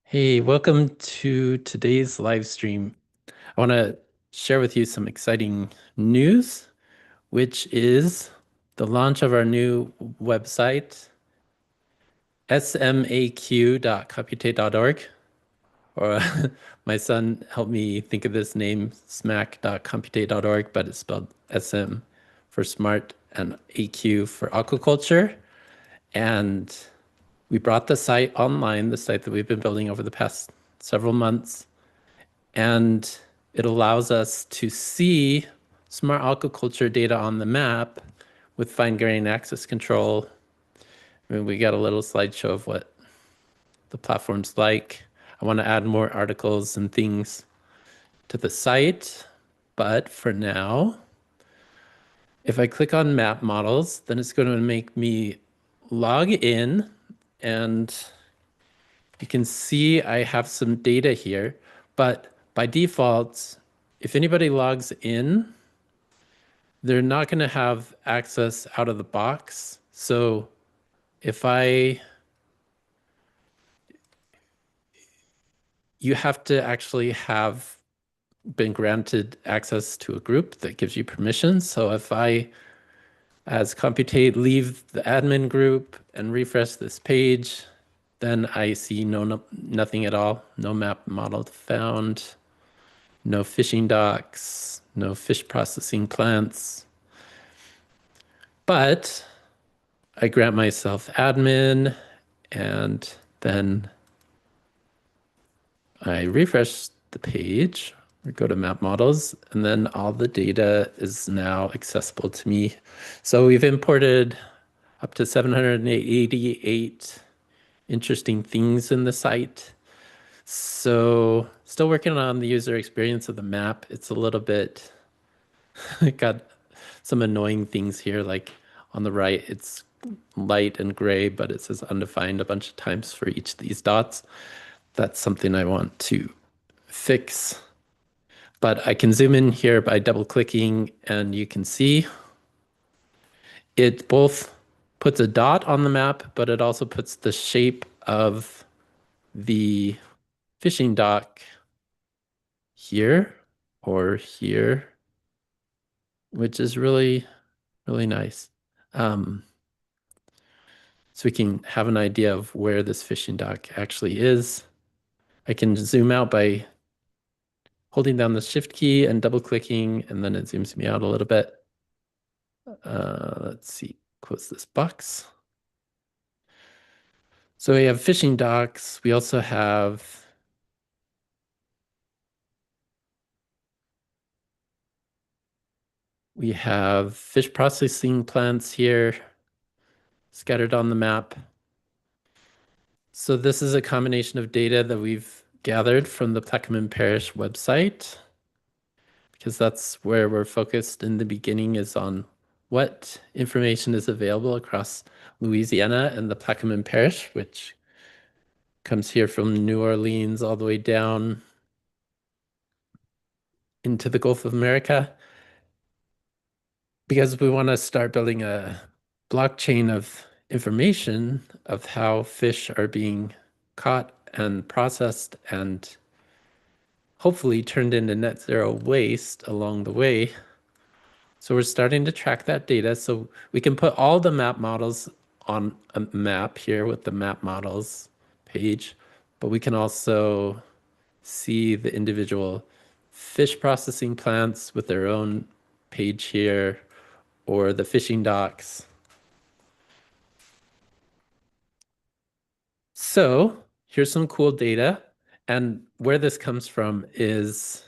Hey, welcome to today's live stream. I want to share with you some exciting news, which is the launch of our new website, smaq.computate.org. Or my son helped me think of this name, smack.computate.org, but it's spelled SM for smart and AQ for aquaculture. And we brought the site online, the site that we've been building over the past several months. And it allows us to see smart aquaculture data on the map with fine-grained access control. I mean, we got a little slideshow of what the platform's like. I want to add more articles and things to the site, but for now, if I click on map models, then it's going to make me log in, and you can see I have some data here, but by default, if anybody logs in, they're not going to have access out of the box. So if you have to actually have been granted access to a group that gives you permission. So if I, as Computate, leave the admin group and refresh this page, then I see nothing at all. No map model found, no fishing docks, no fish processing plants. But I grant myself admin, and then I refresh the page or go to map models, and then all the data is now accessible to me. So we've imported up to 788 interesting things in the site. So still working on the user experience of the map. It's a little bit, it got some annoying things here, like on the right, it's light and gray, but it says undefined a bunch of times for each of these dots. That's something I want to fix. But I can zoom in here by double clicking, and you can see it both puts a dot on the map, but it also puts the shape of the fishing dock here or here, which is really, really nice. So we can have an idea of where this fishing dock actually is. I can zoom out by holding down the shift key and double clicking, and then it zooms me out a little bit. Let's see, close this box. So we have fishing docks. We also have fish processing plants here scattered on the map. So this is a combination of data that we've gathered from the Plaquemine Parish website, because that's where we're focused in the beginning, is on what information is available across Louisiana and the Plaquemine Parish, which comes here from New Orleans all the way down into the Gulf of America, because we want to start building a blockchain of information of how fish are being caught and processed and hopefully turned into net zero waste along the way. So we're starting to track that data. So we can put all the map models on a map here with the map models page, but we can also see the individual fish processing plants with their own page here, or the fishing docks. So here's some cool data. And where this comes from is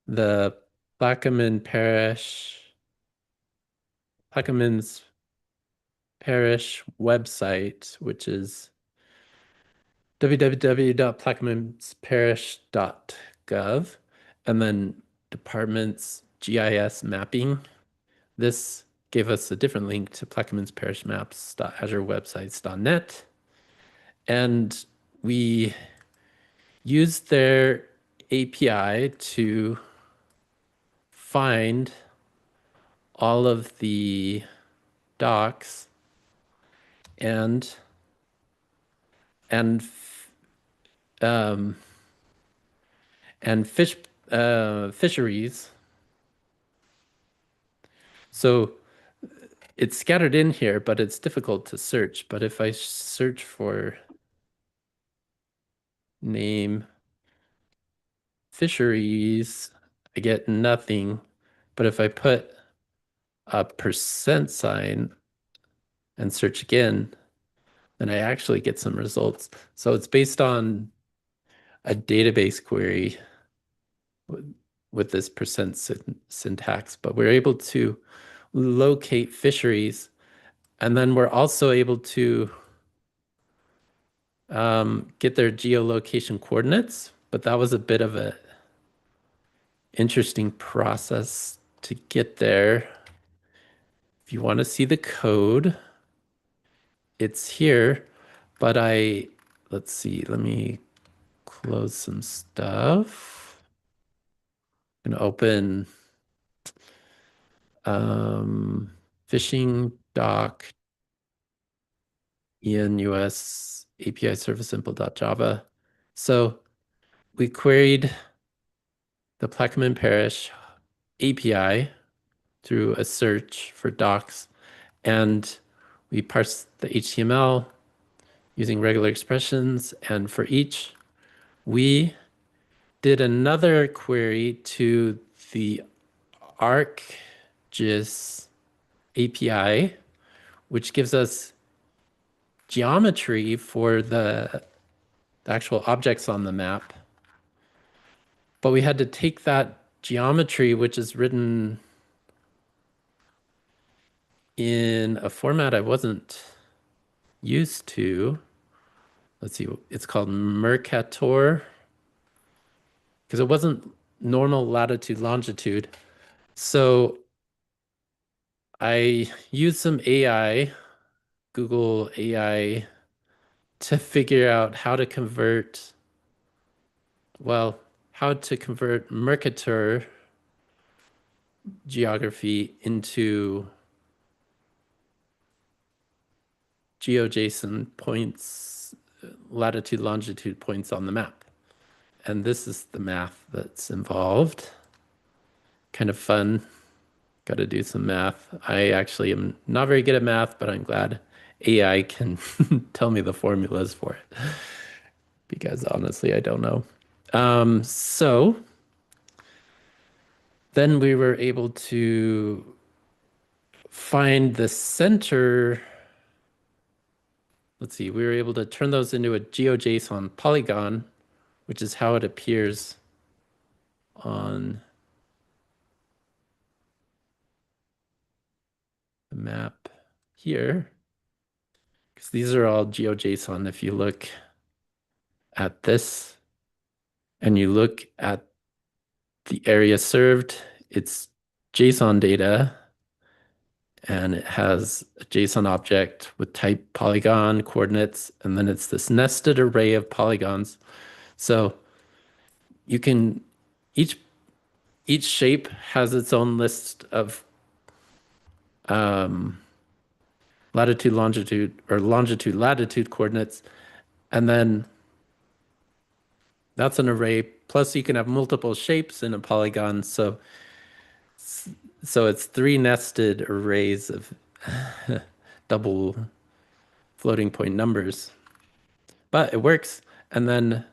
the Plaquemines Parish website, which is www.plaqueminesparish.gov, and then departments GIS mapping. This gave us a different link to plaqueminesparishmaps.azurewebsites.net. And we used their API to find all of the docs and um, and fisheries. So it's scattered in here, but it's difficult to search. But if I search for name fisheries, I get nothing. But if I put a percent sign and search again, then I actually get some results. So it's based on a database query with this percent syntax, but we're able to locate fisheries, and then we're also able to get their geolocation coordinates, but that was a bit of a interesting process to get there. If you want to see the code, it's here, but let's see, let me close some stuff. I'm gonna open fishing doc enus API service impl.java. So we queried the Plaquemine Parish API through a search for docs, and we parsed the HTML using regular expressions. And for each, we did another query to the ArcGIS API, which gives us geometry for the actual objects on the map. But we had to take that geometry, which is written in a format I wasn't used to. Let's see, it's called Mercator, because it wasn't normal latitude, longitude. So I used some AI, Google AI, to figure out how to convert, well, how to convert Mercator geography into GeoJSON points, latitude, longitude points on the map. And this is the math that's involved. Kind of fun. Got to do some math. I actually am not very good at math, but I'm glad AI can tell me the formulas for it because honestly, I don't know. So then we were able to find the center. Let's see, we were able to turn those into a GeoJSON polygon, which is how it appears on the map here. Because these are all GeoJSON. If you look at this and you look at the area served, it's JSON data, and it has a JSON object with type polygon coordinates, and then it's this nested array of polygons. So you can, each shape has its own list of latitude, longitude, or longitude, latitude coordinates, and then that's an array. Plus you can have multiple shapes in a polygon. So it's three nested arrays of double floating point numbers, but it works. And then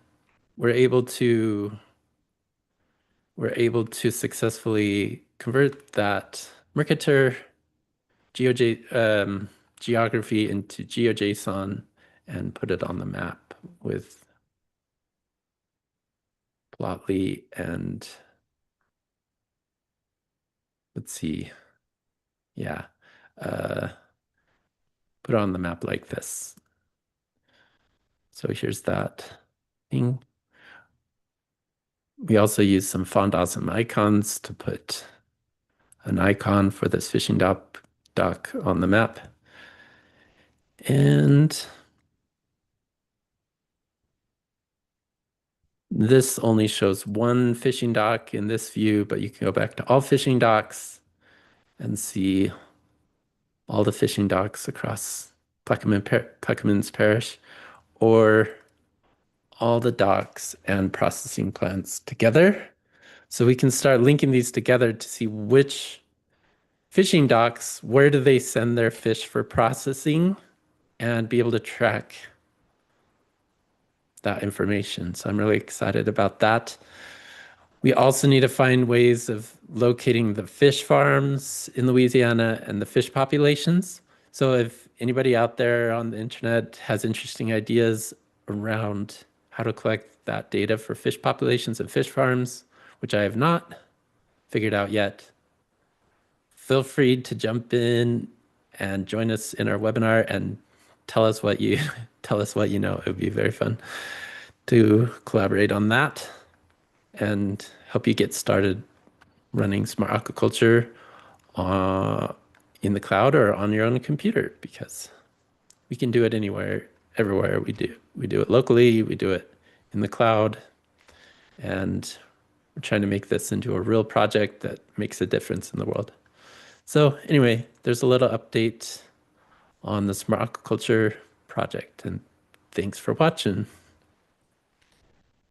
we're able to successfully convert that Mercator geography into GeoJSON and put it on the map with Plotly and let's see, yeah, put it on the map like this. So here's that thing. We also use some font awesome icons to put an icon for this fishing dock on the map. And this only shows one fishing dock in this view, but you can go back to all fishing docks and see all the fishing docks across Plaquemines Parish, or all the docks and processing plants together. So we can start linking these together to see which fishing docks, where do they send their fish for processing, and be able to track that information. So I'm really excited about that. We also need to find ways of locating the fish farms in Louisiana and the fish populations. So if anybody out there on the internet has interesting ideas around how to collect that data for fish populations and fish farms, which I have not figured out yet, feel free to jump in and join us in our webinar and tell us what you tell us what you know. It would be very fun to collaborate on that and help you get started running Smart Aquaculture in the cloud or on your own computer, because we can do it anywhere, everywhere. We do it locally, we do it in the cloud, and we're trying to make this into a real project that makes a difference in the world. So anyway, there's a little update on the Smart Aquaculture project, and thanks for watching.